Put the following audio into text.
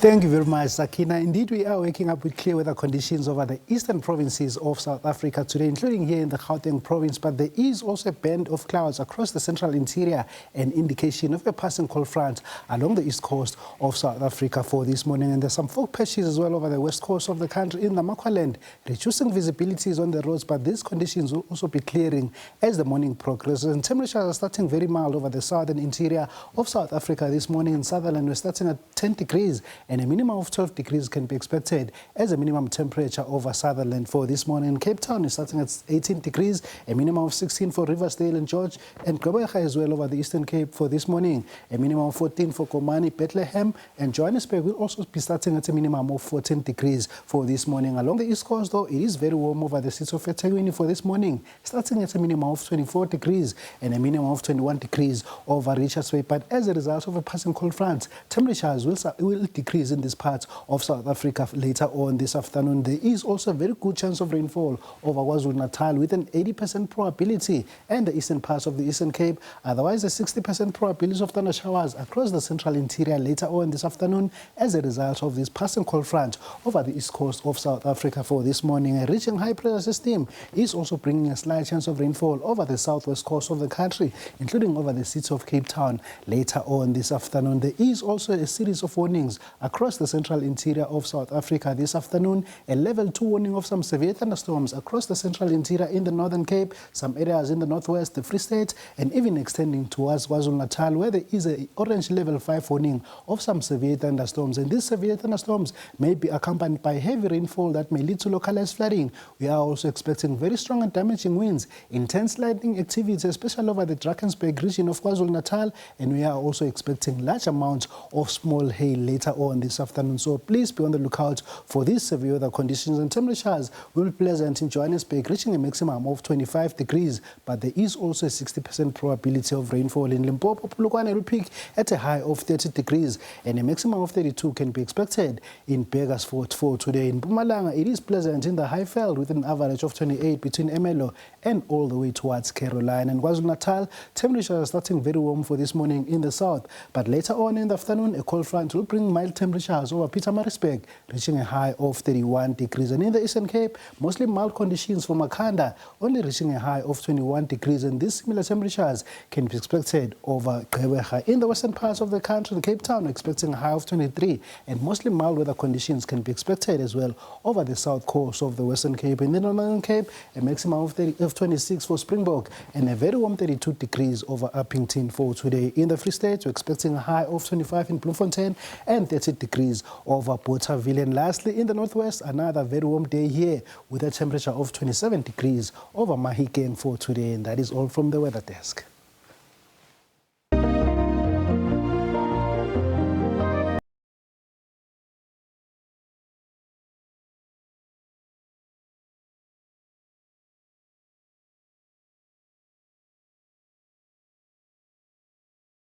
Thank you very much, Sakina. Indeed, we are waking up with clear weather conditions over the eastern provinces of South Africa today, including here in the Gauteng province. But there is also a band of clouds across the central interior, an indication of a passing cold front along the east coast of South Africa for this morning. And there's some fog patches as well over the west coast of the country in the Namaqualand, reducing visibilities on the roads. But these conditions will also be clearing as the morning progresses. And temperatures are starting very mild over the southern interior of South Africa this morning. In Sutherland, we're starting at 10 degrees. And a minimum of 12 degrees can be expected as a minimum temperature over Sutherland for this morning. In Cape Town is starting at 18 degrees, a minimum of 16 for Riversdale and George and Gqeberha as well over the Eastern Cape for this morning. A minimum of 14 for Komani, Bethlehem and Johannesburg will also be starting at a minimum of 14 degrees for this morning. Along the East Coast, though, it is very warm over the city of eThekwini for this morning, starting at a minimum of 24 degrees and a minimum of 21 degrees over Richards Bay. But as a result of a passing cold front, temperatures will decrease in this part of South Africa later on this afternoon. There is also a very good chance of rainfall over KwaZulu-Natal with an 80% probability and the eastern parts of the Eastern Cape. Otherwise, a 60% probability of thunder showers across the central interior later on this afternoon as a result of this passing cold front over the east coast of South Africa for this morning. A reaching high pressure system is also bringing a slight chance of rainfall over the southwest coast of the country, including over the city of Cape Town later on this afternoon. There is also a series of warnings across the central interior of South Africa this afternoon. A level 2 warning of some severe thunderstorms across the central interior in the Northern Cape, some areas in the northwest, the Free State, and even extending towards KwaZulu-Natal, where there is an orange level 5 warning of some severe thunderstorms. And these severe thunderstorms may be accompanied by heavy rainfall that may lead to localized flooding. We are also expecting very strong and damaging winds, intense lightning activity, especially over the Drakensberg region of KwaZulu-Natal, and we are also expecting large amounts of small hail later on this afternoon. So please be on the lookout for these severe weather conditions. And temperatures will be pleasant in Johannesburg, reaching a maximum of 25 degrees, but there is also a 60% probability of rainfall. In Limpopo, Polokwane will peak at a high of 30 degrees and a maximum of 32 can be expected in Burgersfort for today. In Mpumalanga, it is pleasant in the Highveld with an average of 28 between Emelo and all the way towards Caroline. And KwaZulu-Natal, temperatures are starting very warm for this morning in the south, but later on in the afternoon, a cold front will bring mild temperatures over Pietermaritzburg, reaching a high of 31 degrees. And in the Eastern Cape, mostly mild conditions for Makhanda, only reaching a high of 21 degrees. And these similar temperatures can be expected over Gqeberha. In the western parts of the country, in Cape Town, expecting a high of 23, and mostly mild weather conditions can be expected as well over the south coast of the Western Cape. In the Northern Cape, a maximum of 26 for Springbok and a very warm 32 degrees over Uppington for today. In the Free State, we're expecting a high of 25 in Bloemfontein and 30 degrees over Bothaville. And lastly, in the northwest, another very warm day here with a temperature of 27 degrees over Mahikeng for today. And that is all from the weather desk.